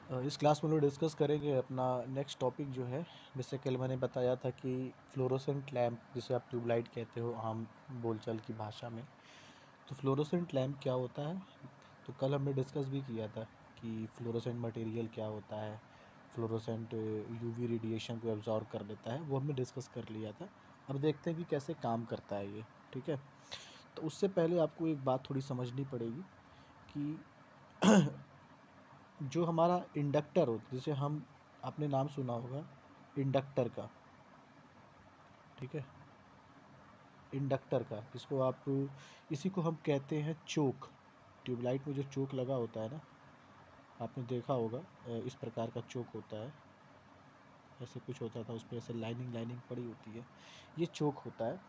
इस क्लास में हम लोग डिस्कस करेंगे अपना नेक्स्ट टॉपिक जो है। जैसे कल मैंने बताया था कि फ्लोरोसेंट लैम्प, जिसे आप ट्यूबलाइट कहते हो आम बोलचाल की भाषा में, तो फ्लोरोसेंट लैम्प क्या होता है। तो कल हमने डिस्कस भी किया था कि फ्लोरोसेंट मटेरियल क्या होता है, फ्लोरोसेंट यूवी रेडिएशन को एब्जॉर्ब कर लेता है, वो हमने डिस्कस कर लिया था। अब देखते हैं कि कैसे काम करता है ये। ठीक है, तो उससे पहले आपको एक बात थोड़ी समझनी पड़ेगी कि जो हमारा इंडक्टर होता है, जिसे हम, आपने नाम सुना होगा इंडक्टर का। ठीक है, इंडक्टर का, जिसको आप, इसी को हम कहते हैं चोक। ट्यूबलाइट में जो चोक लगा होता है ना, आपने देखा होगा इस प्रकार का चोक होता है, ऐसे कुछ होता था, उस पर ऐसे लाइनिंग लाइनिंग पड़ी होती है, ये चोक होता है।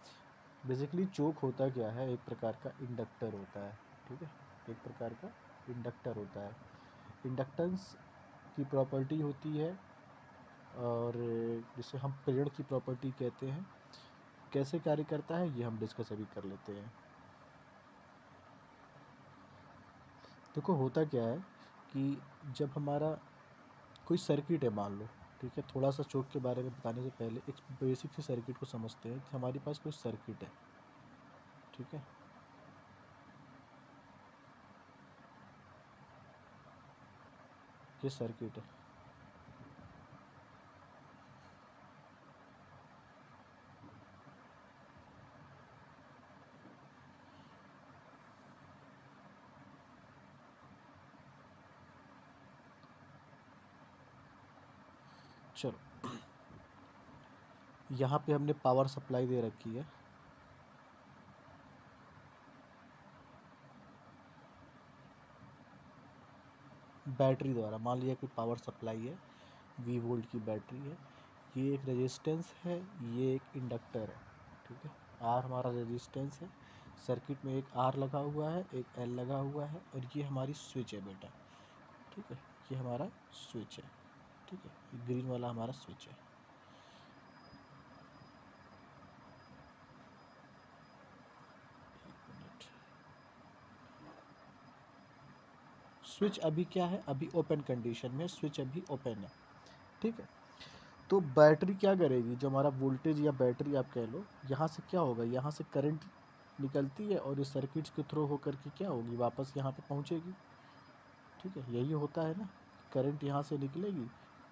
बेसिकली चोक होता क्या है, एक प्रकार का इंडक्टर होता है। ठीक है, एक प्रकार का इंडक्टर होता है। इंडक्टेंस की प्रॉपर्टी होती है, और जिसे हम प्रेरण की प्रॉपर्टी कहते हैं। कैसे कार्य करता है ये हम डिस्कस अभी कर लेते हैं। देखो होता क्या है कि जब हमारा कोई सर्किट है, मान लो, ठीक है, थोड़ा सा चौक के बारे में बताने से पहले एक बेसिक सी सर्किट को समझते हैं कि हमारे पास कोई सर्किट है। ठीक है, ये सर्किट है। चलो, यहाँ पे हमने पावर सप्लाई दे रखी है। बैटरी द्वारा, मान लिया कि पावर सप्लाई है, 20 वोल्ट की बैटरी है, ये एक रेजिस्टेंस है, ये एक इंडक्टर है। ठीक है, आर हमारा रेजिस्टेंस है, सर्किट में एक आर लगा हुआ है, एक एल लगा हुआ है, और ये हमारी स्विच है बेटा। ठीक है, ये हमारा स्विच है। ठीक है, ये ग्रीन वाला हमारा स्विच है। एक मिनट, स्विच अभी क्या है, अभी ओपन कंडीशन में, स्विच अभी ओपन है। ठीक है, तो बैटरी क्या करेगी, जो हमारा वोल्टेज या बैटरी आप कह लो, यहाँ से क्या होगा, यहाँ से करंट निकलती है और इस सर्किट के थ्रू होकर के क्या होगी, वापस यहाँ पे पहुँचेगी। ठीक है, यही होता है ना, करंट यहाँ से निकलेगी,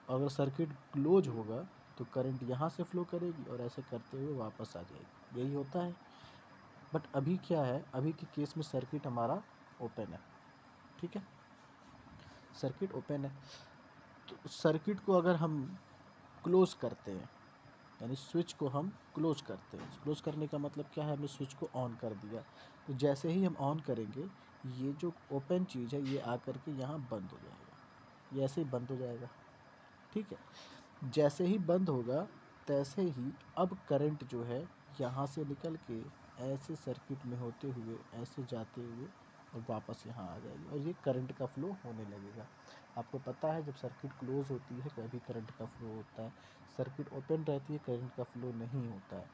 अगर सर्किट क्लोज होगा तो करंट यहाँ से फ्लो करेगी और ऐसे करते हुए वापस आ जाएगी, यही होता है। बट अभी क्या है, अभी के केस में सर्किट हमारा ओपन है। ठीक है, सर्किट ओपन है, तो सर्किट को अगर हम क्लोज करते हैं, यानी स्विच को हम क्लोज करते हैं, क्लोज करने का मतलब क्या है, हमने स्विच को ऑन कर दिया, तो जैसे ही हम ऑन करेंगे, ये जो ओपन चीज़ है ये आकर के यहाँ बंद हो जाएगा, ये ऐसे ही बंद हो जाएगा। ठीक है, जैसे ही बंद होगा तैसे ही अब करंट जो है यहाँ से निकल के ऐसे सर्किट में होते हुए ऐसे जाते हुए और वापस यहाँ आ जाएगी, और ये करंट का फ्लो होने लगेगा। आपको पता है जब सर्किट क्लोज होती है तभी करंट का फ्लो होता है, सर्किट ओपन रहती है करंट का फ्लो नहीं होता है।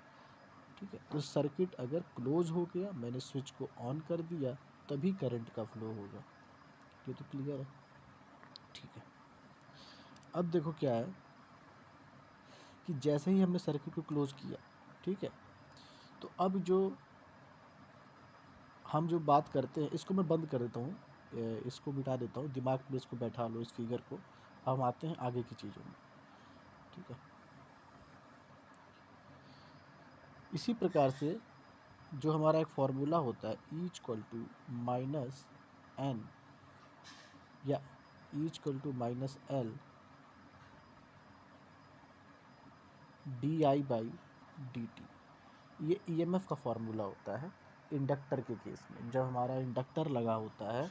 ठीक है, तो सर्किट अगर क्लोज हो गया, मैंने स्विच को ऑन कर दिया, तभी करंट का फ्लो होगा। ये तो क्लियर है। ठीक है, अब देखो क्या है कि जैसे ही हमने सर्किट को क्लोज किया, ठीक है, तो अब जो हम जो बात करते हैं, इसको मैं बंद कर देता हूँ, इसको मिटा देता हूँ, दिमाग में इसको बैठा लो, इस फिगर को। हम आते हैं आगे की चीज़ों में। ठीक है, इसी प्रकार से जो हमारा एक फॉर्मूला होता है, E equal to minus N या E equal to minus L D I by D T, ये ईएमएफ का फॉर्मूला होता है इंडक्टर के केस में। जब हमारा इंडक्टर लगा होता है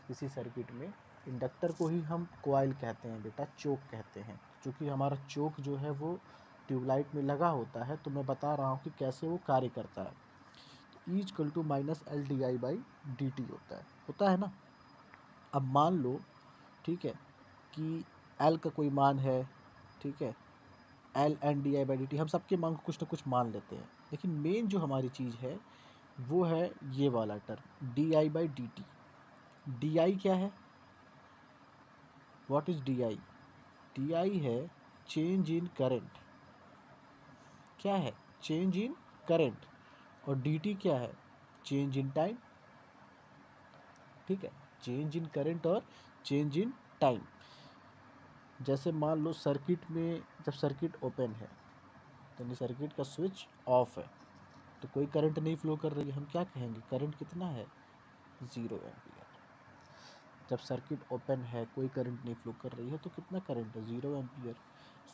किसी सर्किट में, इंडक्टर को ही हम कॉइल कहते हैं बेटा, चोक कहते हैं, क्योंकि हमारा चोक जो है वो ट्यूबलाइट में लगा होता है। तो मैं बता रहा हूँ कि कैसे वो कार्य करता है। तो E equal to minus L D I by D T होता है ना। अब मान लो, ठीक है, कि एल का कोई मान है, ठीक है, L N D I by D T, हम सबके मान को कुछ ना कुछ मान लेते हैं, लेकिन मेन जो हमारी चीज़ है वो है ये वाला term D I by D T. D I क्या है, what is D I? D I है चेंज इन करंट। क्या है? Change in current. और डी टी क्या है? Change in time. ठीक है, चेंज इन करंट और चेंज इन टाइम। जैसे मान लो सर्किट में जब सर्किट ओपन है यानी सर्किट का स्विच ऑफ है तो कोई करंट नहीं फ्लो कर रही है, हम क्या कहेंगे? करंट कितना है? 0 एम्पियर। जब सर्किट ओपन है कोई करंट नहीं फ्लो कर रही है तो कितना करंट है? 0 एम्पियर।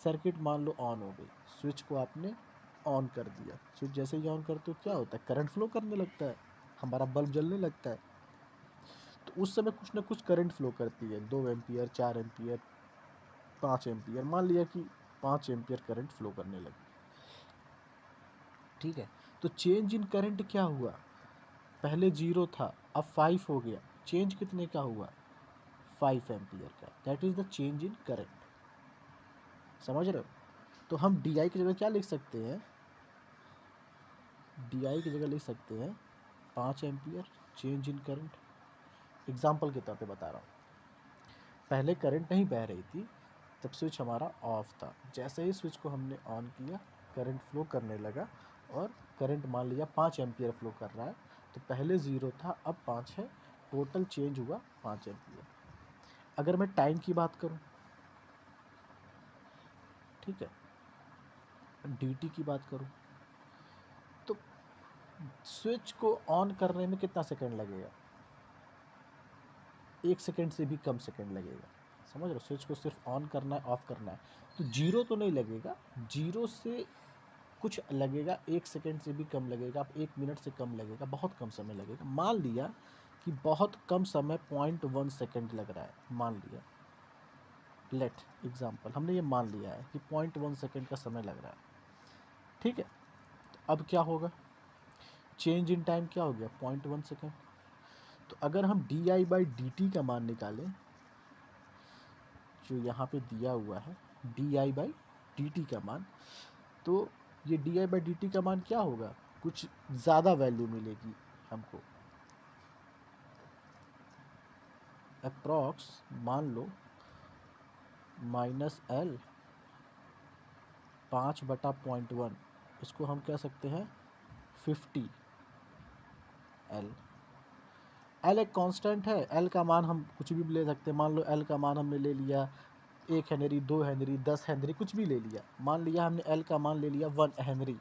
सर्किट मान लो ऑन हो गई, स्विच को आपने ऑन कर दिया, स्विच जैसे ही ऑन करते हो क्या होता है? करंट फ्लो करने लगता है, हमारा बल्ब जलने लगता है। तो उस समय कुछ ना कुछ करंट फ्लो करती है, 2 एम्पियर, 4 एम्पियर, 5 एम्पियर। मान लिया कि 5 एम्पियर करंट फ्लो करने लगी। ठीक है, तो चेंज इन करंट क्या हुआ? पहले 0 था, अब 5 हो गया। चेंज कितने का हुआ? 5 एम्पियर का। That is the change in current. समझ रहे हो? तो हम डी आई की जगह क्या लिख सकते हैं? डी आई की जगह लिख सकते हैं 5 ampere change in current. Example के तौर पे बता रहा हूँ, पहले करंट नहीं बह रही थी, तब स्विच हमारा ऑफ था। जैसे ही स्विच को हमने ऑन किया करंट फ्लो करने लगा और करंट मान लिया 5 एम्पियर फ्लो कर रहा है। तो पहले 0 था, अब 5 है, टोटल चेंज हुआ 5 एम्पियर। अगर मैं टाइम की बात करूं, ठीक है, dt की बात करूं, तो स्विच को ऑन करने में कितना सेकंड लगेगा? 1 सेकंड से भी कम सेकंड लगेगा। समझ रहे हो? स्विच को सिर्फ ऑन करना है, ऑफ करना है, तो 0 तो नहीं लगेगा, 0 से कुछ लगेगा, 1 सेकंड से भी कम लगेगा, 1 मिनट से कम लगेगा, बहुत कम समय लगेगा। मान लिया कि बहुत कम समय 0.1 सेकंड लग रहा है, मान लिया, लेट एग्जाम्पल, हमने ये मान लिया है कि 0.1 सेकंड का समय लग रहा है। ठीक है, तो अब क्या होगा? चेंज इन टाइम क्या हो गया? 0.1 सेकंड। तो अगर हम D I by D T का मान निकालें, जो यहाँ पे दिया हुआ है D I by D T का मान, तो ये D I by D T का मान क्या होगा? कुछ ज़्यादा वैल्यू मिलेगी हमको, अप्रॉक्स मान लो -L 5/0.1, इसको हम कह सकते हैं 50 L। L एक कांस्टेंट है, L का मान हम कुछ भी ले सकते हैं। मान लो L का मान हमने ले लिया 1 हेनरी, 2 हेनरी, 10 हेनरी, कुछ भी ले लिया। मान लिया हमने L का मान ले लिया 1 हेनरी,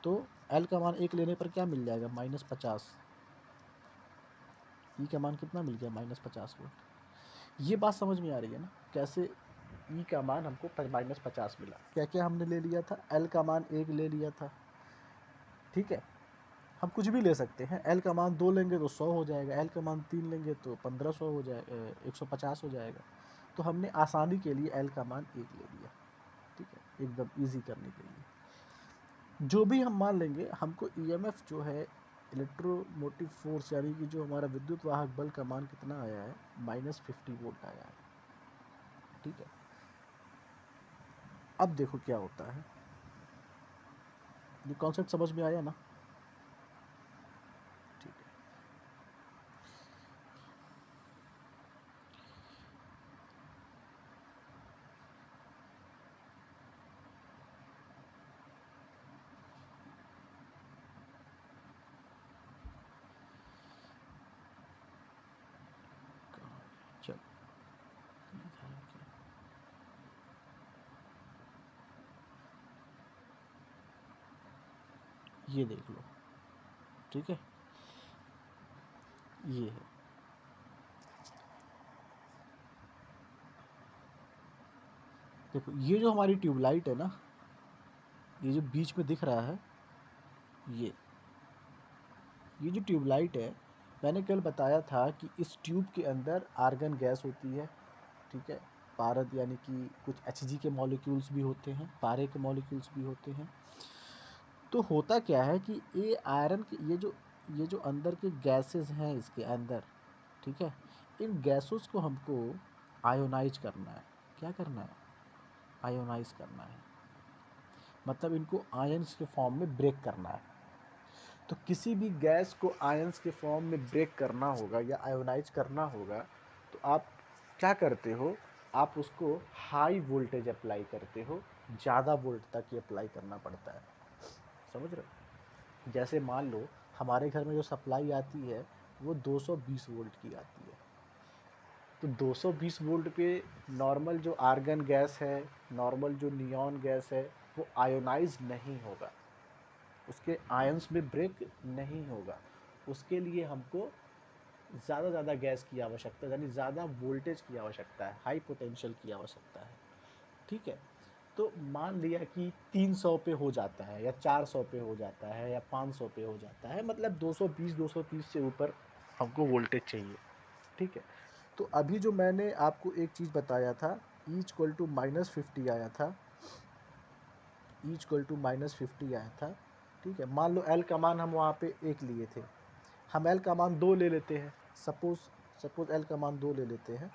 तो L का मान 1 लेने पर क्या मिल जाएगा? -50। E का मान कितना मिल गया? -50 वोल्ट। ये बात समझ में आ रही है ना, कैसे E का मान हमको -50 मिला? क्या क्या हमने ले लिया था? L का मान 1 ले लिया था, ठीक है, हम कुछ भी ले सकते हैं। L का मान 2 लेंगे तो 100 हो जाएगा, L का मान 3 लेंगे तो 1500 हो जाएगा, 150 हो जाएगा। तो हमने आसानी के लिए L का मान 1 ले लिया, ठीक है, एकदम इजी करने के लिए। जो भी हम मान लेंगे, हमको EMF जो है, इलेक्ट्रोमोटिव फोर्स, यानी कि जो हमारा विद्युत वाहक बल का मान कितना आया है? -50 वोल्ट आया है। ठीक है, अब देखो क्या होता है। ये कॉन्सेप्ट समझ में आया ना? ठीक है, चलो ये देख लो, ठीक है, ये है। देखो ये जो हमारी ट्यूबलाइट है ना, ये जो बीच में दिख रहा है, ये ये जो ट्यूबलाइट है, मैंने कल बताया था कि इस ट्यूब के अंदर आर्गन गैस होती है, ठीक है, पारद यानी कि कुछ Hg के मॉलिक्यूल्स भी होते हैं, पारे के मॉलिक्यूल्स भी होते हैं। तो होता क्या है कि ये आयरन के ये जो अंदर के गैसेस हैं इसके अंदर, ठीक है, इन गैसों को हमको आयोनाइज करना है। क्या करना है? आयोनाइज करना है, मतलब इनको आयंस के फॉर्म में ब्रेक करना है। तो किसी भी गैस को आयंस के फॉर्म में ब्रेक करना होगा या आयोनाइज करना होगा, तो आप क्या करते हो? आप उसको हाई वोल्टेज अप्लाई करते हो, ज़्यादा वोल्ट तक ये अप्लाई करना पड़ता है। समझ रहे हो? जैसे मान लो हमारे घर में जो सप्लाई आती है वो 220 वोल्ट की आती है, तो 220 वोल्ट पे नॉर्मल जो आर्गन गैस है, नॉर्मल जो नियॉन गैस है, वो आयोनाइज नहीं होगा, उसके आयंस में ब्रेक नहीं होगा। उसके लिए हमको ज़्यादा गैस की आवश्यकता है, यानी ज़्यादा वोल्टेज की आवश्यकता है, हाई पोटेंशियल की आवश्यकता है। ठीक है, तो मान लिया कि 300 पे हो जाता है या 400 पे हो जाता है या 500 पे हो जाता है, मतलब 220 230 से ऊपर हमको वोल्टेज चाहिए। ठीक है, तो अभी जो मैंने आपको एक चीज़ बताया था, ई इक्वल टू -50 आया था, ई इक्वल टू -50 आया था। ठीक है, मान लो एल का मान हम वहाँ पे 1 लिए थे, हम एल का मान 2 ले लेते हैं, सपोज एल का मान 2 ले लेते हैं,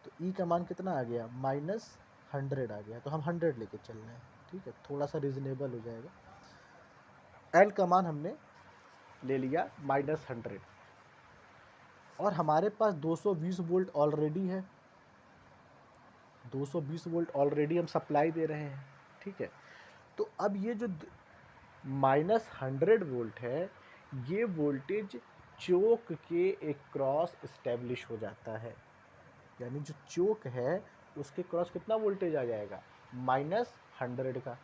तो ई का मान कितना आ गया, -100 आ गया, तो हम 100 लेके चल रहे हैं। ठीक है, थोड़ा सा रिजनेबल हो जाएगा। एल का मान हमने ले लिया -100 और हमारे पास 220 वोल्ट ऑलरेडी है, 220 वोल्ट ऑलरेडी हम सप्लाई दे रहे हैं। ठीक है, तो अब ये जो -100 वोल्ट है, ये वोल्टेज चोक के एक क्रॉस इस्टेब्लिश हो जाता है, यानी जो चोक है उसके क्रॉस कितना वोल्टेज आ जाएगा, -100 का।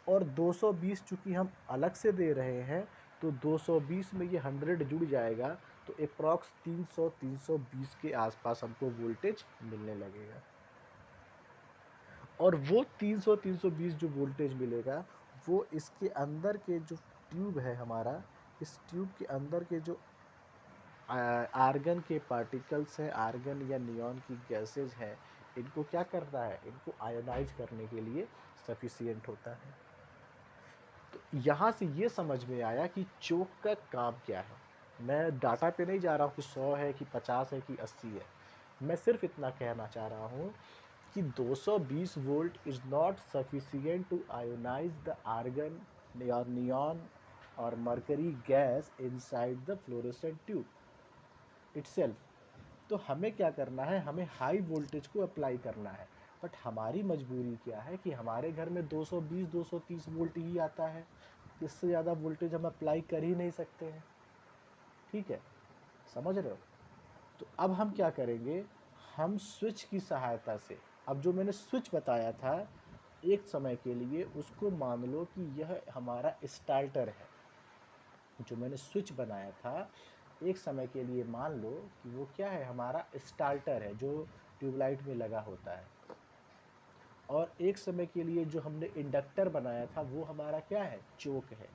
और 220 चूँकि हम अलग से दे रहे हैं, तो 220 में ये 100 जुड़ जाएगा, तो अप्रॉक्स 300-320 के आसपास हमको वोल्टेज मिलने लगेगा। और वो 300-320 जो वोल्टेज मिलेगा, वो इसके अंदर के जो ट्यूब है हमारा, इस ट्यूब के अंदर के जो आर्गन के पार्टिकल्स हैं, आर्गन या नियॉन की गैसेज हैं, इनको क्या करता है, इनको आयोनाइज करने के लिए सफिशिएंट होता है। तो यहाँ से ये समझ में आया कि चोक का काम क्या है। मैं डाटा पे नहीं जा रहा हूँ कि 100 है कि 50 है कि 80 है, मैं सिर्फ इतना कहना चाह रहा हूँ कि 220 volt is not sufficient to ionise the argon या नियॉन और mercury gas inside the fluorescent tube itself. तो हमें क्या करना है, हमें हाई वोल्टेज को अप्लाई करना है, बट हमारी मजबूरी क्या है कि हमारे घर में 220 230 वोल्ट ही आता है, इससे ज़्यादा वोल्टेज हम अप्लाई कर ही नहीं सकते हैं। ठीक है, समझ रहे हो? तो अब हम क्या करेंगे, हम स्विच की सहायता से, अब जो मैंने स्विच बताया था एक समय के लिए, उसको मान लो कि यह हमारा स्टार्टर है। जो मैंने स्विच बनाया था एक समय के लिए मान लो कि वो क्या है, हमारा स्टार्टर है जो ट्यूबलाइट में लगा होता है। और एक समय के लिए जो हमने इंडक्टर बनाया था वो हमारा क्या है, चोक है।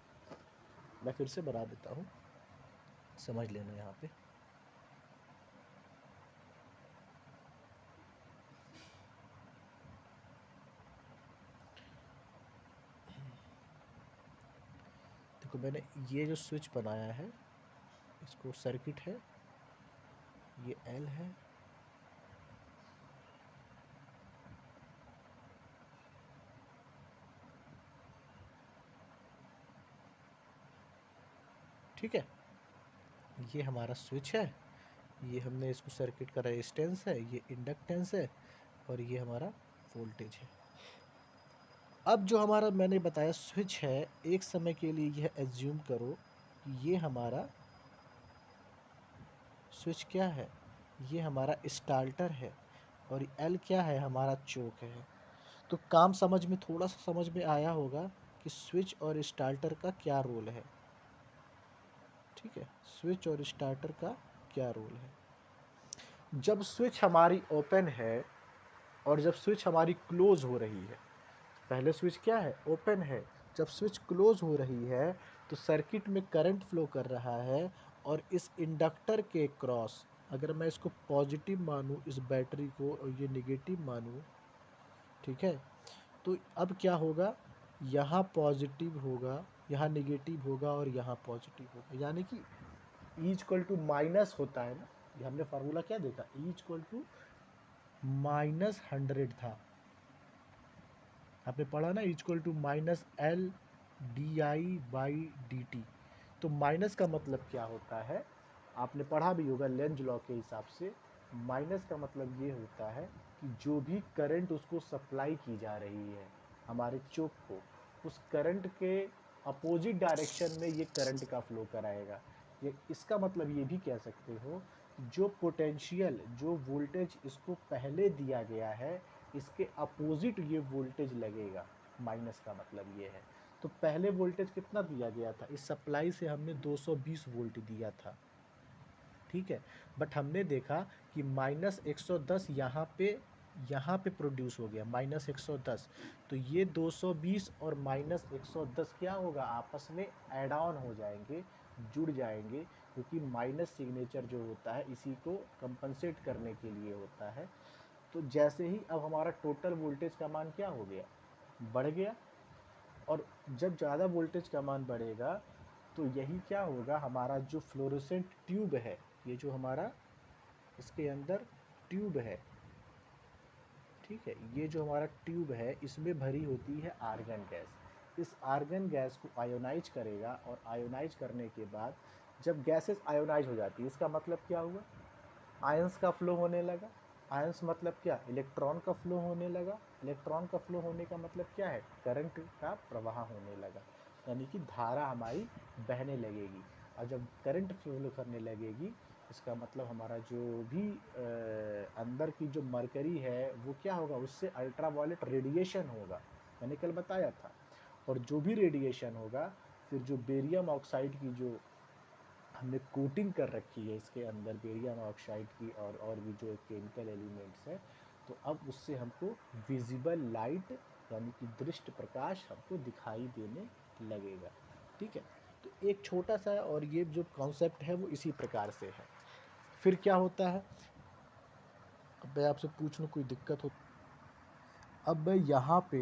मैं फिर से बना देता हूँ, समझ लेना यहाँ पे। देखो मैंने ये जो स्विच बनाया है, इसको सर्किट है, ये एल है, ठीक है, ये हमारा स्विच है, ये हमने इसको सर्किट का रेजिस्टेंस है, ये इंडक्टेंस है, और ये हमारा वोल्टेज है। अब जो हमारा मैंने बताया स्विच है, एक समय के लिए यह एज्यूम करो कि ये हमारा स्विच क्या है, ये हमारा स्टार्टर है, और एल क्या है, हमारा चोक है। तो काम समझ में, थोड़ा सा समझ में आया होगा कि स्विच और स्टार्टर का क्या रोल है। ठीक है, स्विच और स्टार्टर का क्या रोल है। जब स्विच हमारी ओपन है और जब स्विच हमारी क्लोज हो रही है, पहले स्विच क्या है, ओपन है, जब स्विच क्लोज हो रही है तो सर्किट में करंट फ्लो कर रहा है, और इस इंडक्टर के क्रॉस, अगर मैं इसको पॉजिटिव मानूं इस बैटरी को और ये नेगेटिव मानूं, ठीक है, तो अब क्या होगा, यहाँ पॉजिटिव होगा, यहाँ नेगेटिव होगा और यहाँ पॉजिटिव होगा, यानी कि ई इक्वल टू माइनस होता है ना, ये हमने फार्मूला क्या देखा, ई इक्वल टू -100 था, आपने पढ़ा ना, इक्वल टू -L/di/dt। तो माइनस का मतलब क्या होता है, आपने पढ़ा भी होगा लेंज लॉ के हिसाब से, माइनस का मतलब ये होता है कि जो भी करंट उसको सप्लाई की जा रही है हमारे चोक को, उस करंट के अपोजिट डायरेक्शन में ये करंट का फ्लो कराएगा। ये इसका मतलब ये भी कह सकते हो, जो पोटेंशियल, जो वोल्टेज इसको पहले दिया गया है, इसके अपोजिट ये वोल्टेज लगेगा। माइनस का मतलब ये है। तो पहले वोल्टेज कितना दिया गया था, इस सप्लाई से हमने 220 वोल्ट दिया था, ठीक है। बट हमने देखा कि -110 यहाँ पे प्रोड्यूस हो गया, -110। तो ये 220 और -110 क्या होगा, आपस में ऐड ऑन हो जाएंगे, जुड़ जाएंगे, क्योंकि माइनस सिग्नेचर जो होता है इसी को कंपनसेट करने के लिए होता है। तो जैसे ही अब हमारा टोटल वोल्टेज का मान क्या हो गया, बढ़ गया। और जब ज़्यादा वोल्टेज का मान बढ़ेगा तो यही क्या होगा, हमारा जो फ्लोरोसेंट ट्यूब है, ये जो हमारा इसके अंदर ट्यूब है, ठीक है, ये जो हमारा ट्यूब है इसमें भरी होती है आर्गन गैस। इस आर्गन गैस को आयोनाइज करेगा, और आयोनाइज करने के बाद जब गैसेस आयोनाइज हो जाती है, इसका मतलब क्या हुआ, आयंस का फ्लो होने लगा। आयंस मतलब क्या, इलेक्ट्रॉन का फ्लो होने लगा। इलेक्ट्रॉन का फ्लो होने का मतलब क्या है, करंट का प्रवाह होने लगा, यानी कि धारा हमारी बहने लगेगी। और जब करंट फ्लो करने लगेगी, इसका मतलब हमारा जो भी अंदर की जो मरकरी है वो क्या होगा, उससे अल्ट्रावायलेट रेडिएशन होगा, मैंने कल बताया था। और जो भी रेडिएशन होगा, फिर जो बेरियम ऑक्साइड की जो हमने कोटिंग कर रखी है इसके अंदर बेरियम ऑक्साइड की, और भी जो केमिकल एलिमेंट्स हैं, तो अब उससे हमको विजिबल लाइट यानी कि दृष्ट प्रकाश हमको दिखाई देने लगेगा, ठीक है। तो एक छोटा सा, और ये जो कॉन्सेप्ट है वो इसी प्रकार से है। फिर क्या होता है, अब मैं आपसे पूछ लूँ कोई दिक्कत हो। अब यहाँ पे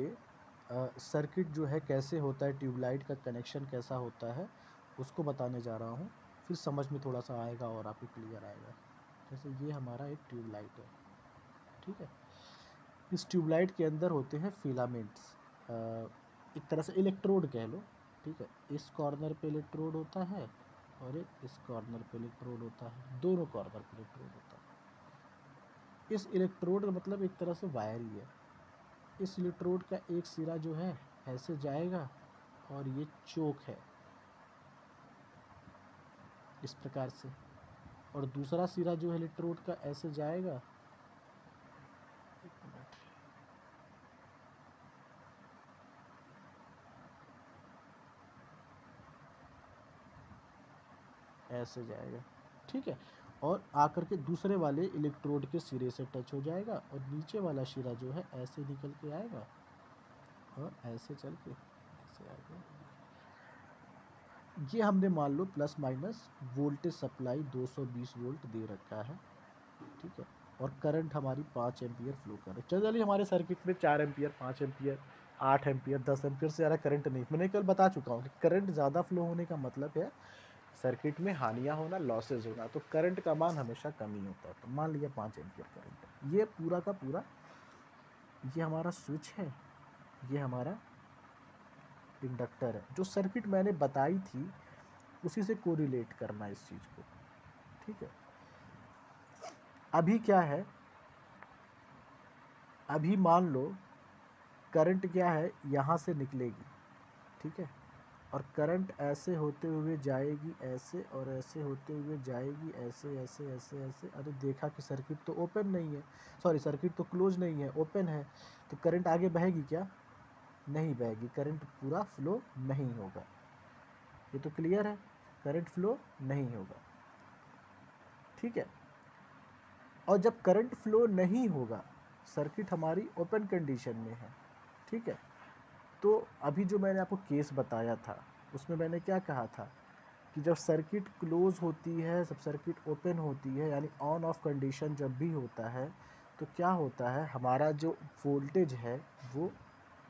सर्किट जो है कैसे होता है, ट्यूबलाइट का कनेक्शन कैसा होता है, उसको बताने जा रहा हूँ। फिर समझ में थोड़ा सा आएगा और आपको क्लियर आएगा। जैसे ये हमारा एक ट्यूबलाइट है, ठीक है। इस ट्यूबलाइट के अंदर होते हैं फिलामेंट्स, एक तरह से इलेक्ट्रोड कह लो, ठीक है। इस कॉर्नर पे इलेक्ट्रोड होता है, और एक इस कॉर्नर पे इलेक्ट्रोड होता है, दोनों कॉर्नर पे इलेक्ट्रोड होता है। इस इलेक्ट्रोड का मतलब एक तरह से वायर ही है। इस इलेक्ट्रोड का एक सिरा जो है ऐसे जाएगा, और ये चोक है इस प्रकार से, और दूसरा सिरा जो है इलेक्ट्रोड का ऐसे जाएगा, एक मिनट, ऐसे जाएगा, ठीक है। और आकर के दूसरे वाले इलेक्ट्रोड के सिरे से टच हो जाएगा, और नीचे वाला सिरा जो है ऐसे निकल के आएगा, और ऐसे चल के ऐसे आएगा। ये हमने मान लो plus minus voltage supply 220 volt दे रखा है, ठीक है। और करंट हमारी 5 एम्पियर फ्लो कर रही है। चलिए हमारे सर्किट में 4 एम्पियर, 5 एम्पियर, 8 एम्पियर, 10 एम्पियर से ज़्यादा करंट नहीं, मैंने कल बता चुका हूँ कि करंट ज़्यादा फ्लो होने का मतलब है सर्किट में हानियाँ होना, लॉसेज होना। तो करंट का मान हमेशा कम ही होता है। तो मान लिया 5 एम्पियर करंट है। ये पूरा का पूरा, ये हमारा स्विच है, ये हमारा इंडक्टर है। जो सर्किट मैंने बताई थी उसी से कोरिलेट करना इस चीज़ को, ठीक है। अभी क्या है, अभी मान लो करंट क्या है, यहाँ से निकलेगी, ठीक है। और करंट ऐसे होते हुए जाएगी, ऐसे, और ऐसे होते हुए जाएगी, ऐसे ऐसे ऐसे ऐसे। अरे देखा कि सर्किट तो ओपन नहीं है, सॉरी सर्किट तो क्लोज नहीं है, ओपन है। तो करंट आगे बहेगी क्या, नहीं बहेगी, करंट पूरा फ्लो नहीं होगा। ये तो क्लियर है, करंट फ्लो नहीं होगा, ठीक है। और जब करंट फ्लो नहीं होगा, सर्किट हमारी ओपन कंडीशन में है, ठीक है। तो अभी जो मैंने आपको केस बताया था उसमें मैंने क्या कहा था कि जब सर्किट क्लोज होती है, जब सर्किट ओपन होती है, यानी ऑन ऑफ कंडीशन जब भी होता है, तो क्या होता है, हमारा जो वोल्टेज है वो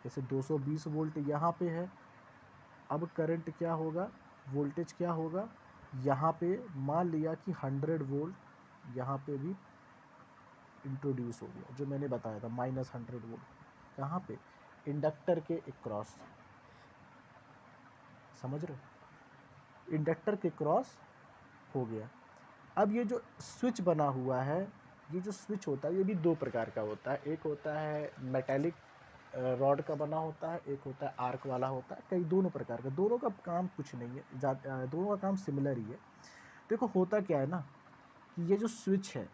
जैसे 220 वोल्ट यहाँ पे है। अब करंट क्या होगा, वोल्टेज क्या होगा, यहाँ पे मान लिया कि 100 वोल्ट यहाँ पे भी इंट्रोड्यूस हो गया, जो मैंने बताया था -100 वोल्ट। कहाँ पे, इंडक्टर के क्रॉस, समझ रहे हो, इंडक्टर के क्रॉस हो गया। अब ये जो स्विच बना हुआ है, ये जो स्विच होता है ये भी दो प्रकार का होता है, एक होता है मेटेलिक रॉड का बना होता है, एक होता है आर्क वाला होता है, कई दोनों प्रकार का, दोनों का काम कुछ नहीं है, दोनों का काम सिमिलर ही है। देखो होता क्या है ना कि ये जो स्विच है,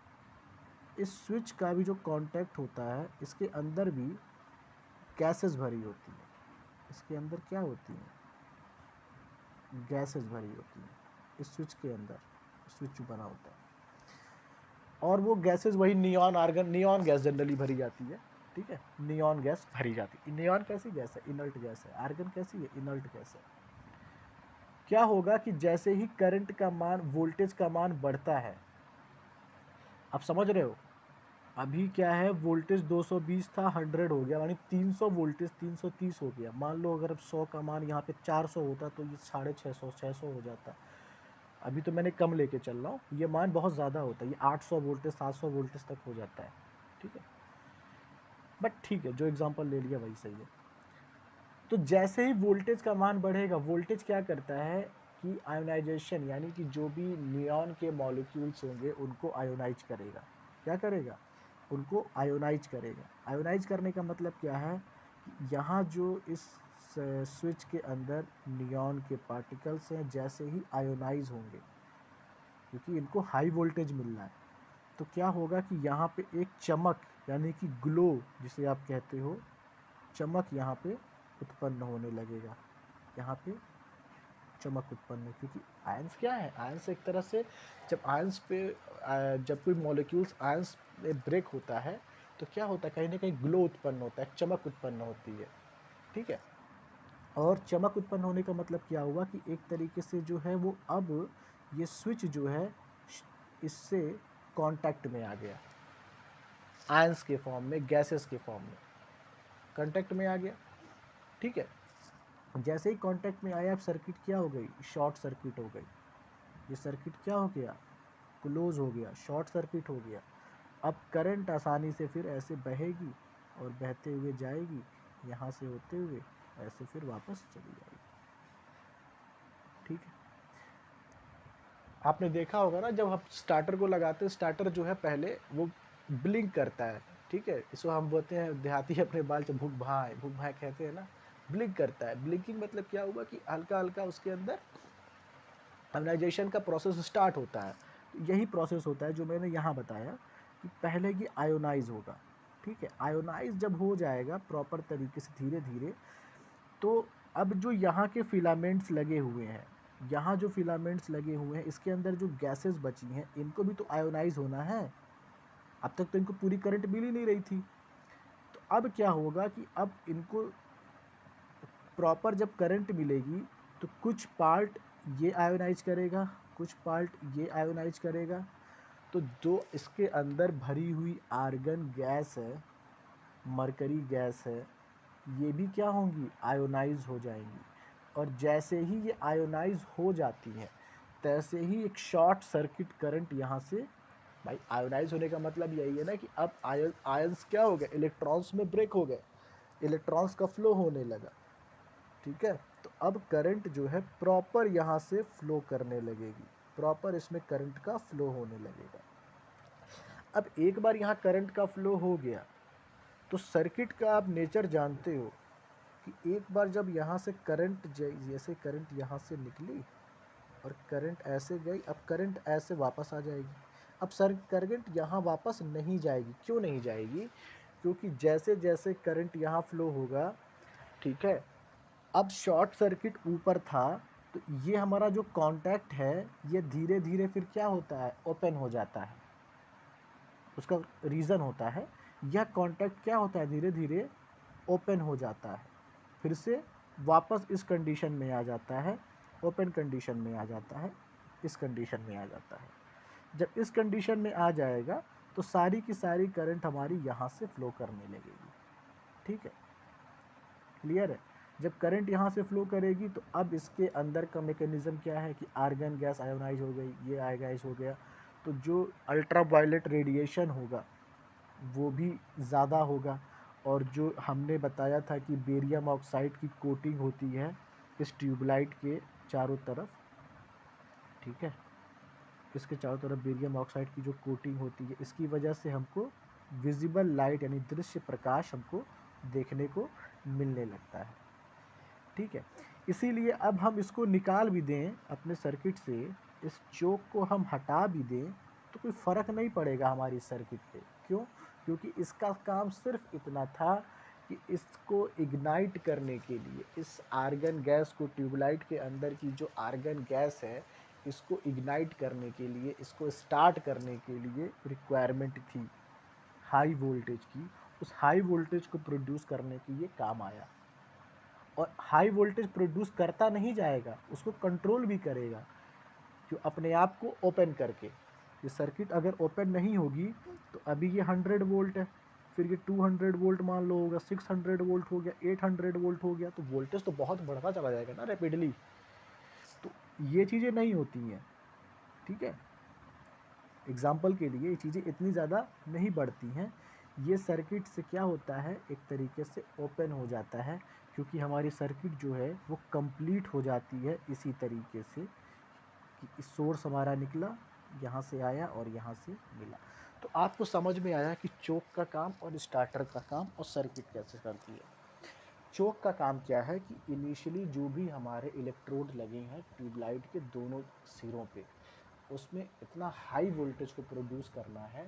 इस स्विच का भी जो कांटेक्ट होता है इसके अंदर भी गैसेस भरी होती है, इसके अंदर क्या होती है, गैसेस भरी होती है इस स्विच के अंदर, स्विच बना होता है, और वो गैसेस वही neon argon, neon gas generally भरी जाती है, ठीक है, नियॉन गैस भरी जाती है। नियॉन कैसी गैस है, इनर्ट गैस है, आर्गन कैसी है, इनर्ट गैस है। क्या होगा कि जैसे ही करंट का मान, वोल्टेज का मान बढ़ता है, आप समझ रहे हो, अभी क्या है वोल्टेज 220 था, 100 हो गया, यानी 300 वोल्टेज 330 हो गया। मान लो अगर अब 100 का मान यहाँ पे 400 होता तो ये 650 600 हो जाता। अभी तो मैंने कम लेके चल रहा हूँ, ये मान बहुत ज़्यादा होता है, ये 800 वोल्टेज 700 वोल्टेज तक हो जाता है, ठीक है, बट ठीक है जो एग्जांपल ले लिया वही सही है। तो जैसे ही वोल्टेज का मान बढ़ेगा, वोल्टेज क्या करता है कि आयोनाइजेशन, यानी कि जो भी नियॉन के मॉलिक्यूल्स होंगे उनको आयोनाइज करेगा। क्या करेगा, उनको आयोनाइज करेगा। आयोनाइज करने का मतलब क्या है, यहाँ जो इस स्विच के अंदर नियॉन के पार्टिकल्स हैं, जैसे ही आयोनाइज होंगे, क्योंकि इनको हाई वोल्टेज मिल रहा है, तो क्या होगा कि यहाँ पे एक चमक, यानी कि ग्लो जिसे आप कहते हो, चमक यहाँ पे उत्पन्न होने लगेगा, यहाँ पे चमक उत्पन्न, क्योंकि आयंस क्या है, आयंस एक तरह से जब आयंस पे जब कोई मॉलिक्यूल्स आयंस में ब्रेक होता है तो क्या होता है, कहीं ना कहीं ग्लो उत्पन्न होता है, चमक उत्पन्न होती है, ठीक है। और चमक उत्पन्न होने का मतलब क्या हुआ कि एक तरीके से जो है वो अब ये स्विच जो है इससे कांटेक्ट में आ गया, आयंस के फॉर्म में, गैसेस के फॉर्म में कांटेक्ट में आ गया, ठीक है। जैसे ही कांटेक्ट में आया, अब सर्किट क्या हो गई, शॉर्ट सर्किट हो गई, ये सर्किट क्या हो गया, क्लोज हो गया, शॉर्ट सर्किट हो गया। अब करंट आसानी से फिर ऐसे बहेगी और बहते हुए जाएगी, यहाँ से होते हुए ऐसे फिर वापस चली जाएगी, ठीक है। आपने देखा होगा ना, जब हम स्टार्टर को लगाते हैं, स्टार्टर जो है पहले वो ब्लिंक करता है, ठीक है, इसको हम बोलते हैं देहाती अपने बाल से भुक भाई कहते हैं ना, ब्लिंक करता है। ब्लिंकिंग मतलब क्या हुआ कि हल्का हल्का उसके अंदर आयोनाइजेशन का प्रोसेस स्टार्ट होता है। यही प्रोसेस होता है जो मैंने यहाँ बताया कि पहले ये आयोनाइज होगा, ठीक है। आयोनाइज जब हो जाएगा प्रॉपर तरीके से धीरे धीरे, तो अब जो यहाँ के फिलामेंट्स लगे हुए हैं, यहाँ जो फिलामेंट्स लगे हुए हैं, इसके अंदर जो गैसेस बची हैं, इनको भी तो आयोनाइज होना है। अब तक तो इनको पूरी करंट मिल ही नहीं रही थी, तो अब क्या होगा कि अब इनको प्रॉपर जब करंट मिलेगी तो कुछ पार्ट ये आयोनाइज करेगा, कुछ पार्ट ये आयोनाइज करेगा, तो जो इसके अंदर भरी हुई आर्गन गैस है, मरकरी गैस है, ये भी क्या होंगी, आयोनाइज हो जाएंगी। और जैसे ही ये आयोनाइज हो जाती है, तैसे ही एक शॉर्ट सर्किट करंट यहाँ से, भाई आयोनाइज होने का मतलब यही है ना कि अब आयंस क्या हो गए, इलेक्ट्रॉन्स में ब्रेक हो गए, इलेक्ट्रॉन्स का फ्लो होने लगा, ठीक है। तो अब करंट जो है प्रॉपर यहाँ से फ्लो करने लगेगी, प्रॉपर इसमें करंट का फ्लो होने लगेगा। अब एक बार यहाँ करंट का फ्लो हो गया तो सर्किट का आप नेचर जानते हो कि एक बार जब यहाँ से करंट, जैसे करंट यहाँ से निकली और करंट ऐसे गई, अब करंट ऐसे वापस आ जाएगी। अब करंट यहाँ वापस नहीं जाएगी, क्यों नहीं जाएगी, क्योंकि जैसे जैसे करंट यहाँ फ्लो होगा, ठीक है, अब शॉर्ट सर्किट ऊपर था, तो ये हमारा जो कांटेक्ट है ये धीरे धीरे फिर क्या होता है, ओपन हो जाता है। उसका रीज़न होता है, यह कांटेक्ट क्या होता है, धीरे धीरे ओपन हो जाता है, फिर से वापस इस कंडीशन में आ जाता है, ओपन कंडीशन में आ जाता है, इस कंडीशन में आ जाता है। जब इस कंडीशन में आ जाएगा तो सारी की सारी करंट हमारी यहाँ से फ्लो करने लगेगी, ठीक है, क्लियर है। जब करंट यहाँ से फ्लो करेगी तो अब इसके अंदर का मैकेनिज्म क्या है कि आर्गन गैस आयोनाइज हो गई, ये आयोनाइज हो गया, तो जो अल्ट्रा वायलेट रेडिएशन होगा वो भी ज़्यादा होगा। और जो हमने बताया था कि बेरियम ऑक्साइड की कोटिंग होती है इस ट्यूबलाइट के चारों तरफ, ठीक है, इसके चारों तरफ बेरियम ऑक्साइड की जो कोटिंग होती है, इसकी वजह से हमको विजिबल लाइट यानी दृश्य प्रकाश हमको देखने को मिलने लगता है। ठीक है, इसीलिए अब हम इसको निकाल भी दें अपने सर्किट से, इस चोक को हम हटा भी दें तो कोई फ़र्क नहीं पड़ेगा हमारी सर्किट पे। क्यों? क्योंकि इसका काम सिर्फ इतना था कि इसको इग्नाइट करने के लिए, इस आर्गन गैस को, ट्यूबलाइट के अंदर की जो आर्गन गैस है, इसको इग्नाइट करने के लिए, इसको स्टार्ट करने के लिए रिक्वायरमेंट थी हाई वोल्टेज की। उस हाई वोल्टेज को प्रोड्यूस करने के लिए काम आया। और हाई वोल्टेज प्रोड्यूस करता नहीं जाएगा, उसको कंट्रोल भी करेगा, जो अपने आप को ओपन करके। ये सर्किट अगर ओपन नहीं होगी तो अभी ये 100 वोल्ट है, फिर ये 200 वोल्ट मान लो होगा, 600 वोल्ट हो गया, 800 वोल्ट हो गया, तो वोल्टेज तो बहुत बढ़ता चला जाएगा ना रैपिडली। तो ये चीज़ें नहीं होती हैं। ठीक है, एग्जाम्पल के लिए ये चीज़ें इतनी ज़्यादा नहीं बढ़ती हैं। ये सर्किट से क्या होता है, एक तरीके से ओपन हो जाता है, क्योंकि हमारी सर्किट जो है वो कंप्लीट हो जाती है इसी तरीके से कि सोर्स हमारा निकला, यहाँ से आया और यहाँ से मिला। तो आपको समझ में आया कि चोक का काम और स्टार्टर का काम और सर्किट कैसे करती है। चोक का काम क्या है कि इनिशियली जो भी हमारे इलेक्ट्रोड लगे हैं ट्यूबलाइट के दोनों सिरों पे, उसमें इतना हाई वोल्टेज को प्रोड्यूस करना है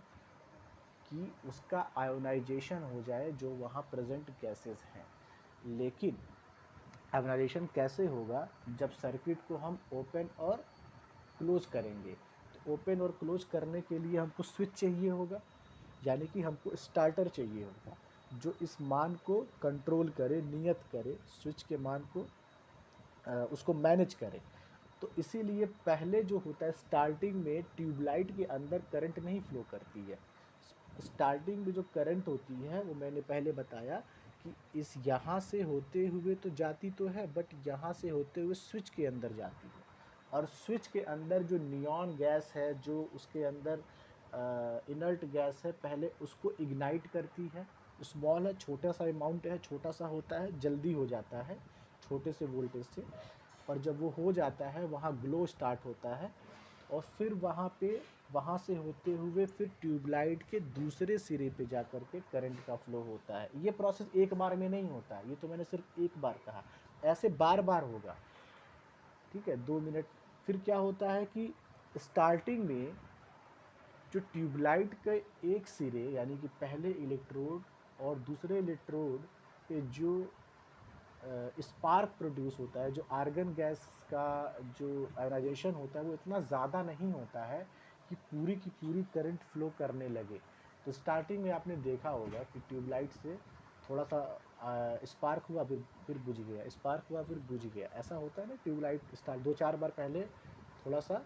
कि उसका आयोनाइजेशन हो जाए जो वहाँ प्रेजेंट गैसेस हैं। लेकिन आयोनाइजेशन कैसे होगा, जब सर्किट को हम ओपन और क्लोज करेंगे। तो ओपन और क्लोज करने के लिए हमको स्विच चाहिए होगा, यानी कि हमको स्टार्टर चाहिए होगा जो इस मान को कंट्रोल करे, नियत करे, स्विच के मान को उसको मैनेज करे। तो इसीलिए पहले जो होता है, स्टार्टिंग में ट्यूबलाइट के अंदर करंट नहीं फ्लो करती है। स्टार्टिंग में जो करंट होती है वो मैंने पहले बताया कि इस यहाँ से होते हुए तो जाती तो है, बट यहाँ से होते हुए स्विच के अंदर जाती है। और स्विच के अंदर जो नियॉन गैस है, जो उसके अंदर इनर्ट गैस है, पहले उसको इग्नाइट करती है। स्मॉल है, छोटा सा अमाउंट है, छोटा सा होता है, जल्दी हो जाता है छोटे से वोल्टेज से। और जब वो हो जाता है, वहाँ ग्लो स्टार्ट होता है, और फिर वहाँ से होते हुए फिर ट्यूबलाइट के दूसरे सिरे पे जा कर के करंट का फ्लो होता है। ये प्रोसेस एक बार में नहीं होता है, ये तो मैंने सिर्फ एक बार कहा, ऐसे बार बार होगा। ठीक है, 2 मिनट। फिर क्या होता है कि स्टार्टिंग में जो ट्यूबलाइट के एक सिरे यानी कि पहले इलेक्ट्रोड और दूसरे इलेक्ट्रोड पे जो स्पार्क प्रोड्यूस होता है, जो आर्गन गैस का जो आयनाइजेशन होता है, वो इतना ज़्यादा नहीं होता है कि पूरी की पूरी करंट फ्लो करने लगे। तो स्टार्टिंग में आपने देखा होगा कि ट्यूबलाइट से थोड़ा सा स्पार्क हुआ, फिर बुझ गया, स्पार्क हुआ फिर बुझ गया, ऐसा होता है ना। ट्यूबलाइट स्टार्ट 2-4 बार पहले थोड़ा सा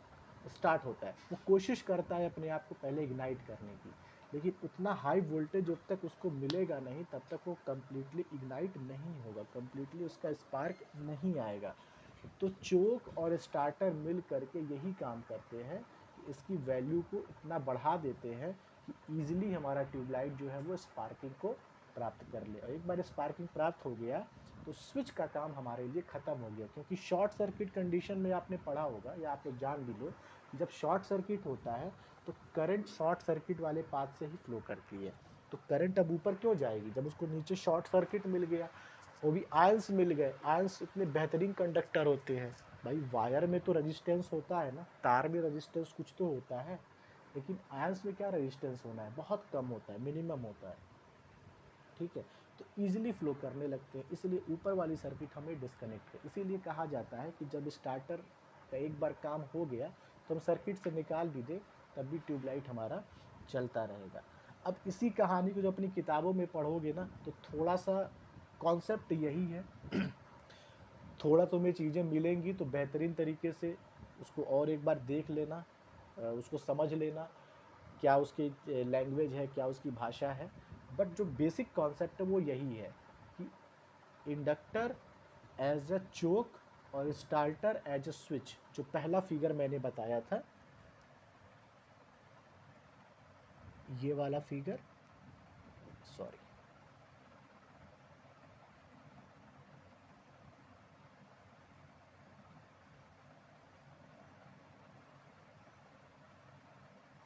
स्टार्ट होता है, वो कोशिश करता है अपने आप को पहले इग्नाइट करने की, लेकिन उतना हाई वोल्टेज जब तक उसको मिलेगा नहीं, तब तक वो कम्प्लीटली इग्नाइट नहीं होगा, कम्प्लीटली उसका स्पार्क नहीं आएगा। तो चोक और स्टार्टर मिल करके यही काम करते हैं कि इसकी वैल्यू को इतना बढ़ा देते हैं कि ईजिली हमारा ट्यूबलाइट जो है वो स्पार्किंग को प्राप्त कर ले। और एक बार स्पार्किंग प्राप्त हो गया तो स्विच का काम हमारे लिए ख़त्म हो गया, क्योंकि शॉर्ट सर्किट कंडीशन में आपने पढ़ा होगा या आप लोग जान भी लो, जब शॉर्ट सर्किट होता है तो करंट शॉर्ट सर्किट वाले पाथ से ही फ्लो करती है। तो करंट अब ऊपर क्यों जाएगी, जब उसको नीचे शॉर्ट सर्किट मिल गया, वो भी आयंस मिल गए। आयंस इतने बेहतरीन कंडक्टर होते हैं भाई। वायर में तो रेजिस्टेंस होता है ना, तार में रेजिस्टेंस कुछ तो होता है, लेकिन आयंस में क्या रेजिस्टेंस होना है, बहुत कम होता है, मिनिमम होता है। ठीक है, तो ईजिली फ्लो करने लगते हैं, इसलिए ऊपर वाली सर्किट हमें डिस्कनेक्ट है। इसीलिए कहा जाता है कि जब स्टार्टर का एक बार काम हो गया तो हम सर्किट से निकाल भी दें, तब भी ट्यूबलाइट हमारा चलता रहेगा। अब इसी कहानी को जो अपनी किताबों में पढ़ोगे ना, तो थोड़ा सा कॉन्सेप्ट यही है। थोड़ा तुम्हें चीज़ें मिलेंगी तो बेहतरीन तरीके से उसको और एक बार देख लेना, उसको समझ लेना, क्या उसकी लैंग्वेज है, क्या उसकी भाषा है। बट जो बेसिक कॉन्सेप्ट है वो यही है कि इंडक्टर एज अ चोक और स्टार्टर एज अ स्विच। जो पहला फिगर मैंने बताया था, ये वाला फिगर, सॉरी,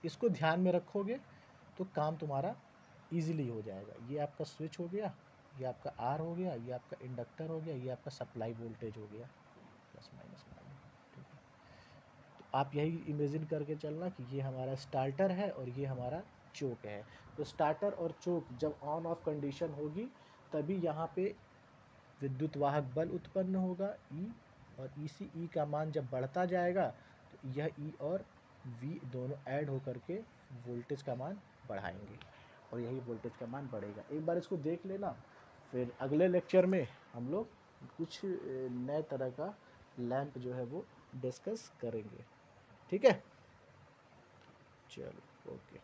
इसको ध्यान में रखोगे तो काम तुम्हारा ईजिली हो जाएगा। ये आपका स्विच हो गया, ये आपका आर हो गया, ये आपका इंडक्टर हो गया, ये आपका सप्लाई वोल्टेज हो गया, प्लस माइनस माइनस। ठीक है, तो आप यही इमेजिन करके चलना कि ये हमारा स्टार्टर है और ये हमारा चोक है। तो स्टार्टर और चोक जब ऑन ऑफ कंडीशन होगी तभी यहाँ पे विद्युत वाहक बल उत्पन्न होगा ई, और इसी ई का मान जब बढ़ता जाएगा तो यह ई और वी दोनों ऐड होकर के वोल्टेज का मान बढ़ाएंगे और यही वोल्टेज का मान बढ़ेगा। एक बार इसको देख लेना, फिर अगले लेक्चर में हम लोग कुछ नए तरह का लैंप जो है वो डिस्कस करेंगे। ठीक है, चलो ओके।